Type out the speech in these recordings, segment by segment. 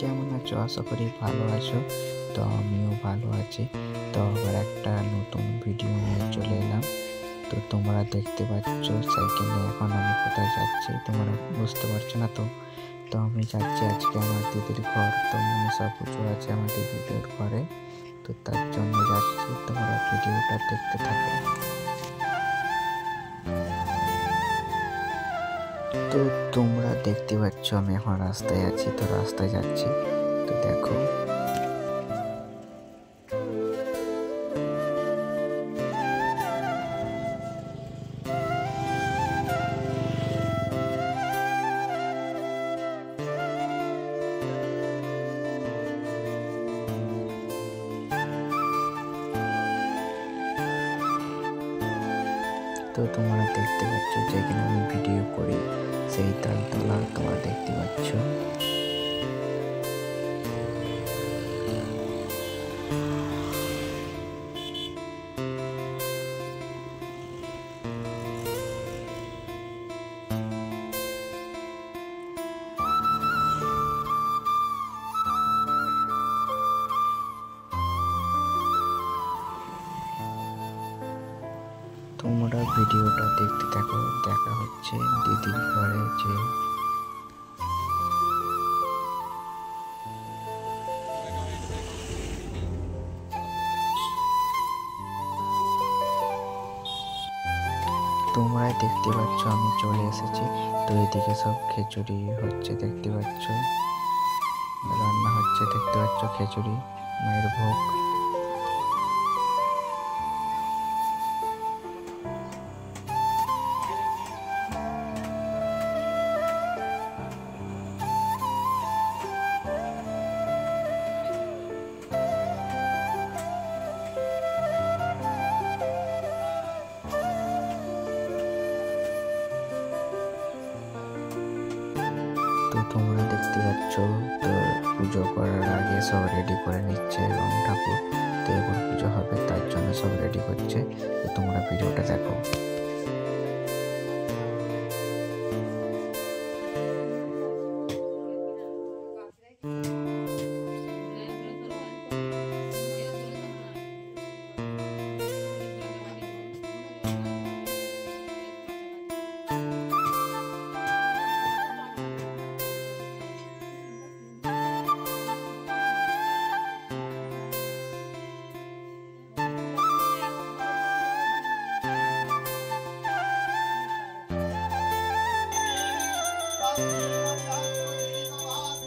কেমন আছো? আশা করি ভালো আছো। তো আমিও ভালো আছি। তো আবার একটা নতুন ভিডিও নিয়ে চলে এলাম। তো তোমরা দেখতে পাচ্ছ সাইকেলে এখন আমি কোথায় যাচ্ছি তোমরা বুঝতে পারছো না তো? তো আমি যাচ্ছি আজকে আমার দিদির ঘর। তো মনসা পুজো আছে আমার দিদিদের ঘরে। তো তার জন্য যাচ্ছি, তোমরা ভিডিওটা দেখতে থাকো। তো তোমরা দেখতে পাচ্ছ আমি এখন রাস্তায় আছি, তো রাস্তায় যাচ্ছি। তো দেখো তো তোমরা দেখতে পাচ্ছ যেখানে আমি ভিডিও করি সেই তালতলা তোমরা দেখতে পাচ্ছ। তোমরা ভিডিওটা দেখতে থাকো, দেখা হচ্ছে দিদির ঘরে যে তোমরা দেখতে পাচ্ছ আমি চলে এসেছি। তো এদিকে সব খিচুড়ি হচ্ছে দেখতে পাচ্ছ, রান্না হচ্ছে দেখতে পাচ্ছ, খিচুড়ি মায়ের ভোগ। তো তোমরা দেখতে পাচ্ছ তো পুজো করার আগে সব রেডি করে নিচ্ছে রং ঠাকুর। তো এবার পুজো হবে তার জন্য সব রেডি করছে। তো তোমরা ভিডিওটা দেখো।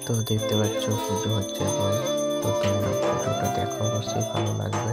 তো দেখতে পাচ্ছ পুজো হচ্ছে এখন। তো তোমরা পুজোটা দেখো, অবশ্যই ভালো লাগবে।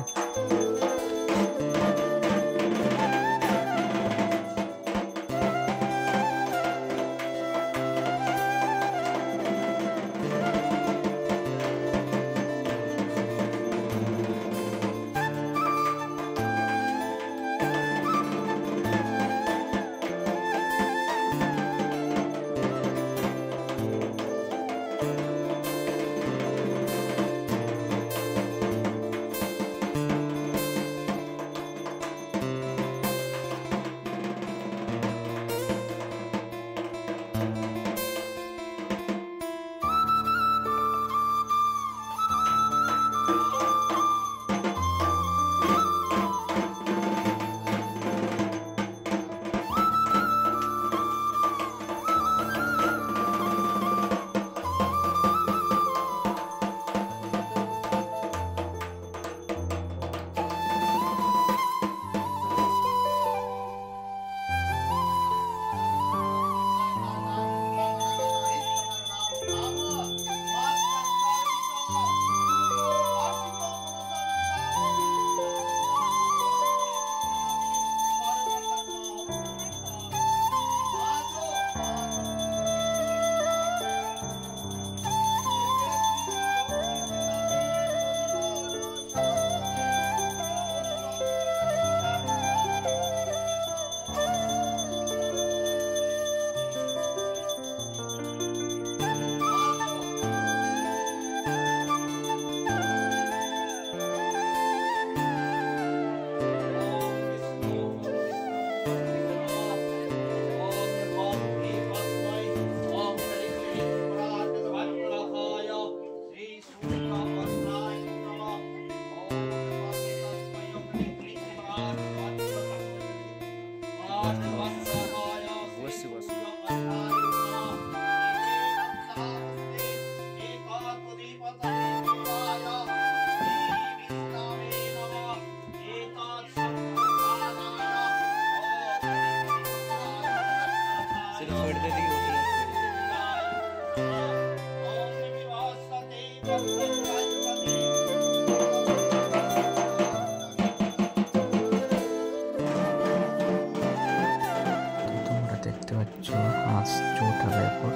তোমরা দেখতে পাচ্ছ হাঁস চোট হবে এরপর,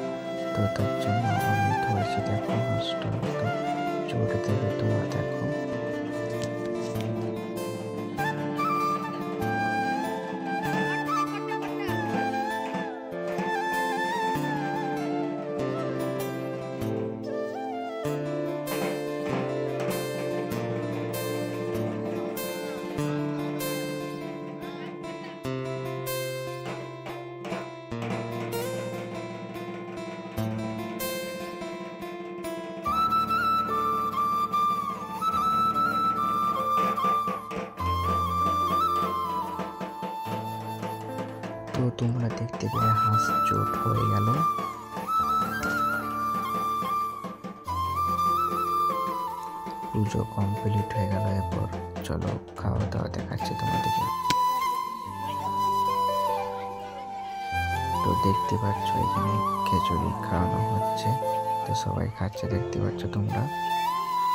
তো তার জন্য আমি ধরেছি। দেখো হাঁসটা তো চোট দেবে, তোমরা দেখো। তো তোমরা দেখতে পেলে হাঁস চোট হয়ে গেল। পুজো কমপ্লিট হয়ে গেল। এরপর চলো খাওয়া দাওয়া দেখাচ্ছি তোমাদেরকে। তো দেখতে পাচ্ছ এখানে খিচুড়ি খাওয়ানো হচ্ছে, তো সবাই খাচ্ছে দেখতে পাচ্ছ তোমরা।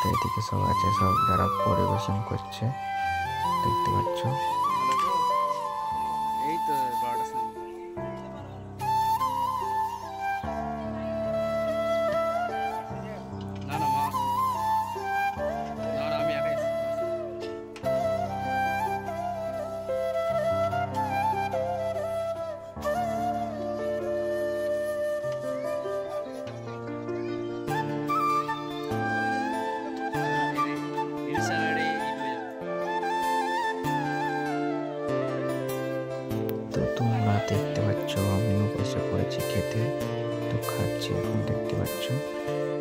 তো এদিকে সব আছে, সব যারা পরিবেশন করছে দেখতে পাচ্ছ। তো তোমরা দেখতে পাচ্ছ আমিও বসে পড়েছি খেতে, তো খাচ্ছি এখন দেখতে পাচ্ছ।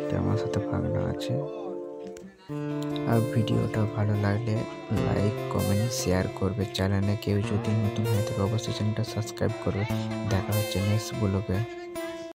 তো আমার সাথে ভাগনা আছে। আর ভিডিওটা ভালো লাগলে লাইক কমেন্ট শেয়ার করবে। চ্যানেলে কেউ যদি নতুন হয়ে থাকে অবশ্যই চ্যানেলটা সাবস্ক্রাইব করবে। দেখা হচ্ছে নেক্সট ব্লগে।